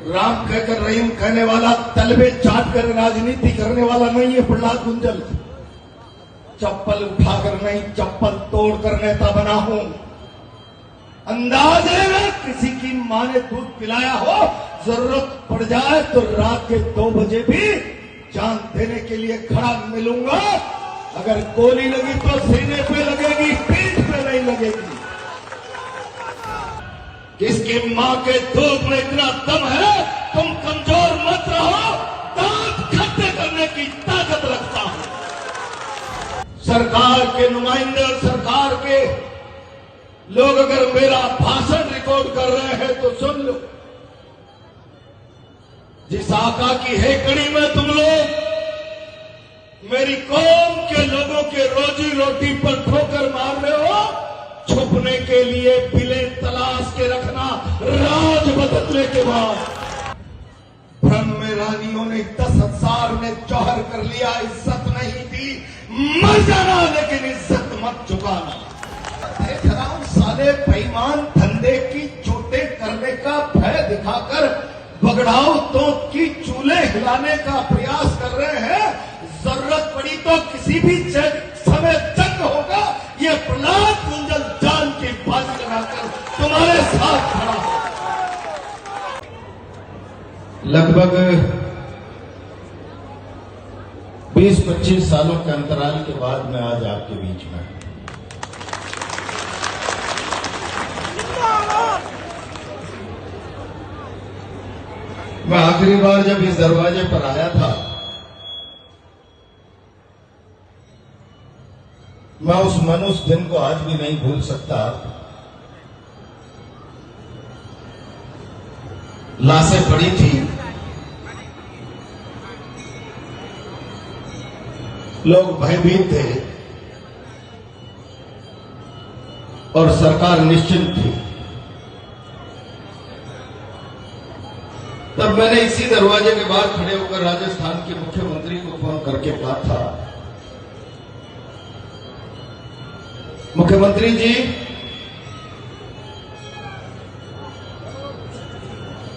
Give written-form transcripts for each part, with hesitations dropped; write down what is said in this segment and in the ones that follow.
राम कहकर रहीम कहने वाला, तलबे चाट कर राजनीति करने वाला नहीं है प्रहलाद गुंजल। चप्पल उठाकर नहीं, चप्पल तोड़कर नेता बना हूं। अंदाज है ना, किसी की मां ने दूध पिलाया हो, जरूरत पड़ जाए तो रात के 2 बजे भी जान देने के लिए खड़ा मिलूंगा। अगर गोली लगी तो सीने पे लगेगी, पीठ पे नहीं लगेगी। किसकी मां के दूध में इतना दम है, तुम कमजोर मत रहो, दांत खट्टे करने की ताकत रखता हूं। सरकार के नुमाइंदे और सरकार के लोग अगर मेरा भाषण रिकॉर्ड कर रहे हैं तो सुन लो। जिस आका की हेकड़ी में तुम लोग मेरी कौम के लोगों के रोजी रोटी पर ठोकर मार रहे हो, छुपने के लिए बिले तलाश के रखना राज बदलने के बाद। भ्रम में रानियों ने 10,000 में जौहर कर लिया, इज्जत नहीं दी, मर जाना लेकिन इज्जत मत चुकाना। देख रहा हूं साले बेईमान धंधे की चोटें करने का भय दिखाकर बगड़ाऊ तो की चूल्हे हिलाने का प्रयास कर रहे हैं। जरूरत पड़ी तो किसी भी समय जंग होगा, ये प्रहलाद गुंजल जान की बाजी लगाकर तुम्हारे साथ खड़ा हो। लगभग 20-25 सालों के अंतराल के बाद मैं आज आपके बीच में। मैं आखिरी बार जब इस दरवाजे पर आया था, मैं उस मनुष्य दिन को आज भी नहीं भूल सकता। लाशें पड़ी थी, लोग भयभीत थे और सरकार निश्चिंत थी। तब मैंने इसी दरवाजे के बाहर खड़े होकर राजस्थान के मुख्यमंत्री को फोन करके कहा था, मुख्यमंत्री जी,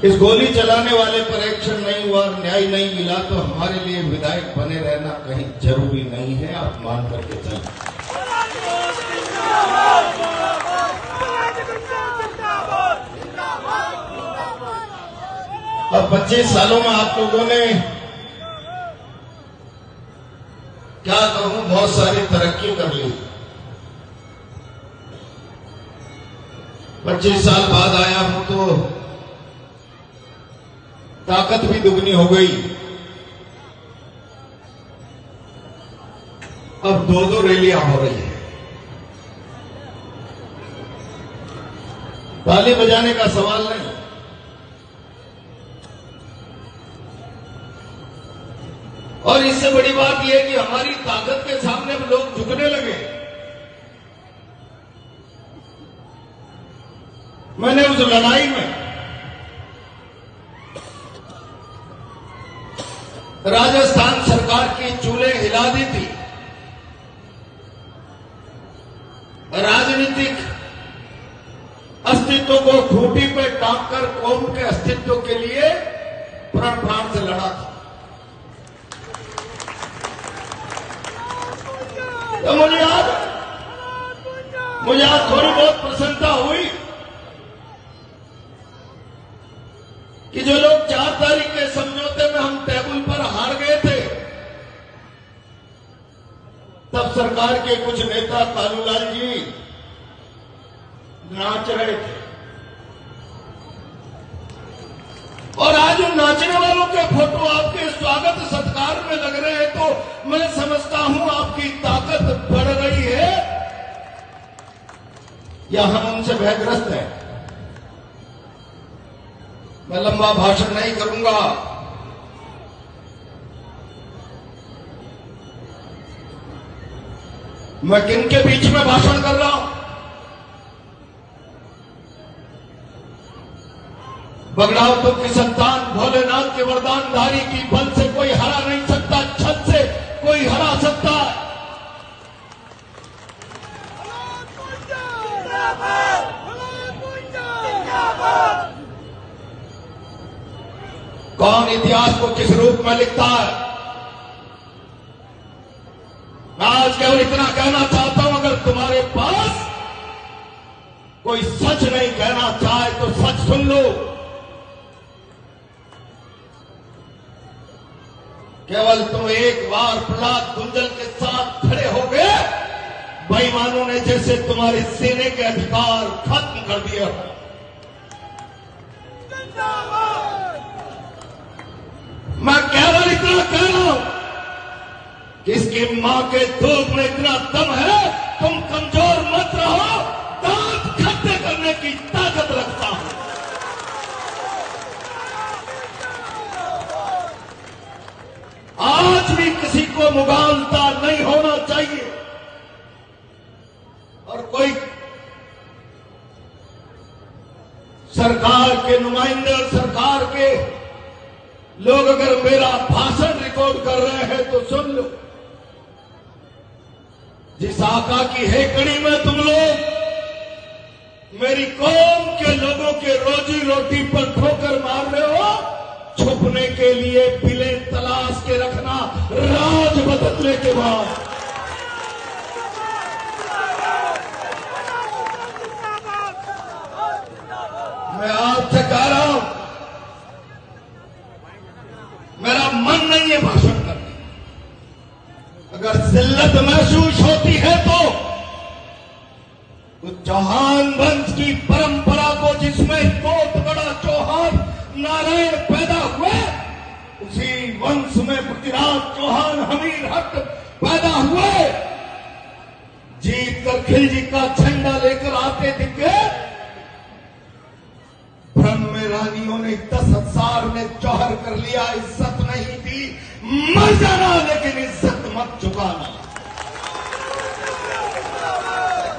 इस गोली चलाने वाले पर एक्शन नहीं हुआ, न्याय नहीं मिला तो हमारे लिए विधायक बने रहना कहीं जरूरी नहीं है, आप मान करके चलें। अब 25 सालों में आप लोगों ने क्या कहूं, बहुत सारी तरक्की कर ली। 25 साल बाद आया हूं तो ताकत भी दुगनी हो गई। अब 2-2 रैलियां हो रही है। ताली बजाने का सवाल नहीं, और इससे बड़ी बात यह है कि हमारी ताकत के सामने लोग झुकने लगे। मैंने उस लड़ाई में राजस्थान सरकार की चूल्हे हिला दी थी। राजनीतिक अस्तित्व को खूंटी पे टांगकर कौम के अस्तित्व के लिए प्राण प्राण से लड़ा था। तो मुझे आज थोड़ी बहुत प्रसन्नता हुई कि जो लोग 4 तारीख के समझौते में हम टेबल पर हार गए थे, तब सरकार के कुछ नेता कालूलाल जी नाच रहे थे, और आज उन नाचने वालों के फोटो आपके स्वागत सत्कार में लग रहे हैं, तो मैं समझता हूं आपकी ताकत बढ़ रही है या हम उनसे भयग्रस्त हैं। मैं लंबा भाषण नहीं करूंगा। मैं किनके बीच में भाषण कर रहा हूं? बगड़ाऊ तो की संतान, भोलेनाथ के वरदानधारी की बल से कोई हरा नहीं सकता, छत से कोई हरा सकता है। कौन इतिहास को किस रूप में लिखता है। मैं आज केवल इतना कहना चाहता हूं, अगर तुम्हारे पास कोई सच नहीं कहना चाहे तो सच सुन लो। केवल तुम एक बार प्रहलाद दुंजल के साथ खड़े हो गए, बेईमानों ने जैसे तुम्हारे सीने के अधिकार खत्म कर दिया। मैं केवल इतना कह रहा हूं कि इसकी मां के दूध में इतना दम है, तुम कमजोर मत रहो, दांत खट्टे करने की ताकत रखता हूं। आज भी किसी को मुगालता नहीं होना चाहिए। और कोई सरकार के नुमाइंदे और सरकार के लोग अगर मेरा भाषण रिकॉर्ड कर रहे हैं तो सुन लो। जिस आका की हेकड़ी में तुम लोग मेरी कौम के लोगों के रोजी रोटी पर ठोकर मार रहे हो, छुपने के लिए बिलें तलाश के रखना राज बदलने के बाद। मैं आपसे कह रहा हूं, मेरा मन नहीं है भाषण करने। अगर जिल्लत महसूस होती है तो चौहान वंश की परंपरा को, जिसमें बहुत बड़ा चौहान नारायण पैदा हुए, उसी वंश में पृथ्वीराज चौहान हमीर हट पैदा हुए, जीत कर खिलजी का झंडा लेकर आते दिखे। ब्रह्म में रानियों ने 10,000 ने जौहर कर लिया, इज्जत नहीं दी। मर जाना लेकिन इज्जत मत चुकाना।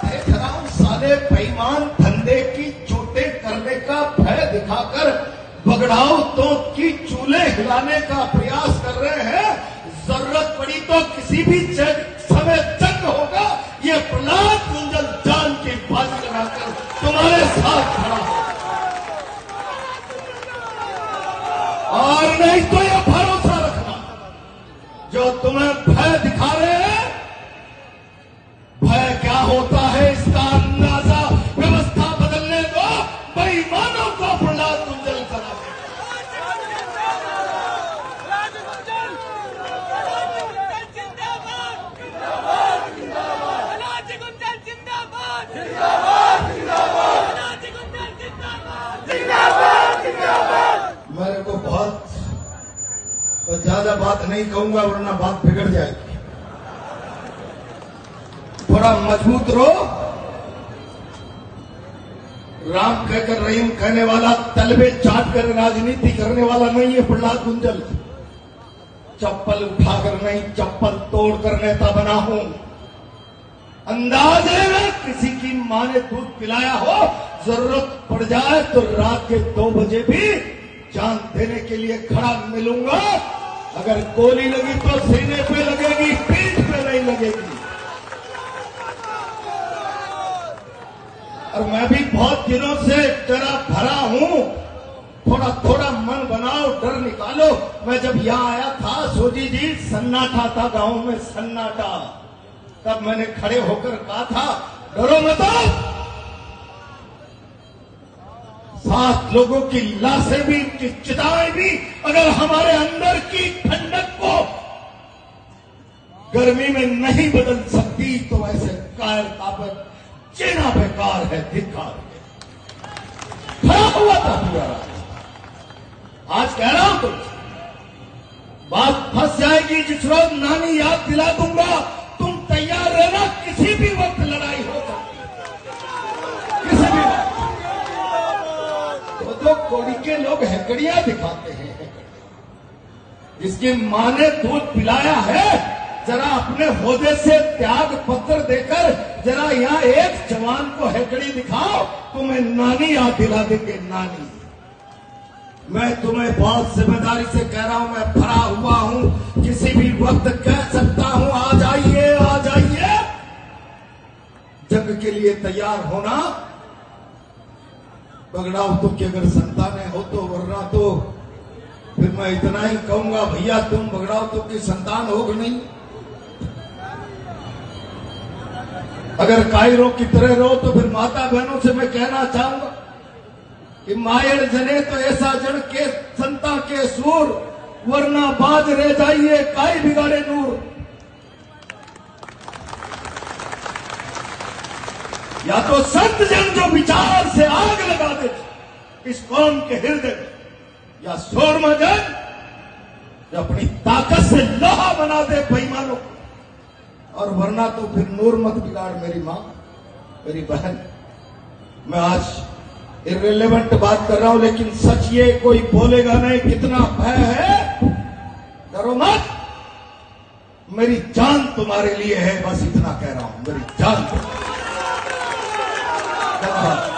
देख रहा हूं साले बेईमान धंधे की चोटें करने का भय दिखाकर बगड़ाओ तो की चूल्हे हिलाने का प्रयास कर रहे हैं। जरूरत पड़ी तो किसी भी समय जंग होगा, ये प्रहलाद दुंजल जान की बाजी लगाकर तुम्हारे साथ खड़ा होगा। और नहीं तो यह भरोसा रखना, जो तुम्हें भय दिखा रहे हैं, भय क्या होता है इसका अंदाजा व्यवस्था बदलने दो। बेईमानों को प्रहलाद दुंजल करा दे। मेरे को बहुत ज्यादा बात नहीं कहूंगा वरना बात बिगड़ जाएगी। थोड़ा मजबूत रहो। राम कहकर रहीम कहने वाला, तलबे चाट कर राजनीति करने वाला नहीं है प्रहलाद दुंजल। चप्पल उठाकर नहीं, चप्पल तोड़कर नेता बना हूं। अंदाज है ना, किसी की मां ने दूध पिलाया हो, जरूरत पड़ जाए तो रात के 2 बजे भी जान देने के लिए खड़ा मिलूंगा। अगर गोली लगी तो सीने पे लगेगी, पीठ पे नहीं लगेगी। और मैं भी बहुत दिनों से जरा भरा हूं। थोड़ा थोड़ा मन बनाओ, डर निकालो। मैं जब यहां आया था सोजी जी, सन्नाटा था गांव में, सन्नाटा। तब मैंने खड़े होकर कहा था, डरो मत। 7 लोगों की लाशें भी, चिताएं भी अगर हमारे अंदर की ठंडक को गर्मी में नहीं बदल सकती तो ऐसे कायरता पर जीना बेकार है, धिक्कार है। खड़ा हुआ था पूरा। आज कह रहा हूं तुमसे, बात फंस जाएगी। जिस रोज नानी याद दिला दूंगा, तुम तैयार रहना, किसी भी वक्त लड़ाई हो सकती है, किसी भी वक्त। तो कोड़ी के लोग हेकड़ियां दिखाते हैं। जिसकी मां ने दूध पिलाया है, जरा अपने होदे से त्याग पत्र देकर जरा यहां एक जवान को हेकड़ी दिखाओ, तुम्हें नानी याद दिला देंगे, नानी। मैं तुम्हें बहुत जिम्मेदारी से कह रहा हूं, मैं भरा हुआ हूं, किसी भी वक्त कह सकता हूं, आ जाइए, आ जाइए। जंग के लिए तैयार होना। बगड़ाओ तो की अगर संतानें हो तो, वरना तो फिर मैं इतना ही कहूंगा, भैया तुम बगड़ाओ तो की संतान होगी नहीं। अगर कायरों की तरह रहो तो फिर माता बहनों से मैं कहना चाहूंगा कि मायर जने तो ऐसा जन के संता के सूर, वरना बाज रह जाइए काई बिगाड़े नूर। या तो संत जन जो विचार से आग लगा दे इस कौम के हृदय में, या सूरमा जन जो अपनी ताकत से लोहा बना दे बेईमानों को, और वरना तो फिर नूर मत बिगाड़ मेरी मां, मेरी बहन। मैं आज इर्रेलेवेंट बात कर रहा हूं, लेकिन सच ये कोई बोलेगा नहीं कितना भय है। डरो मत, मेरी जान तुम्हारे लिए है, बस इतना कह रहा हूं, मेरी जान। धन्यवाद।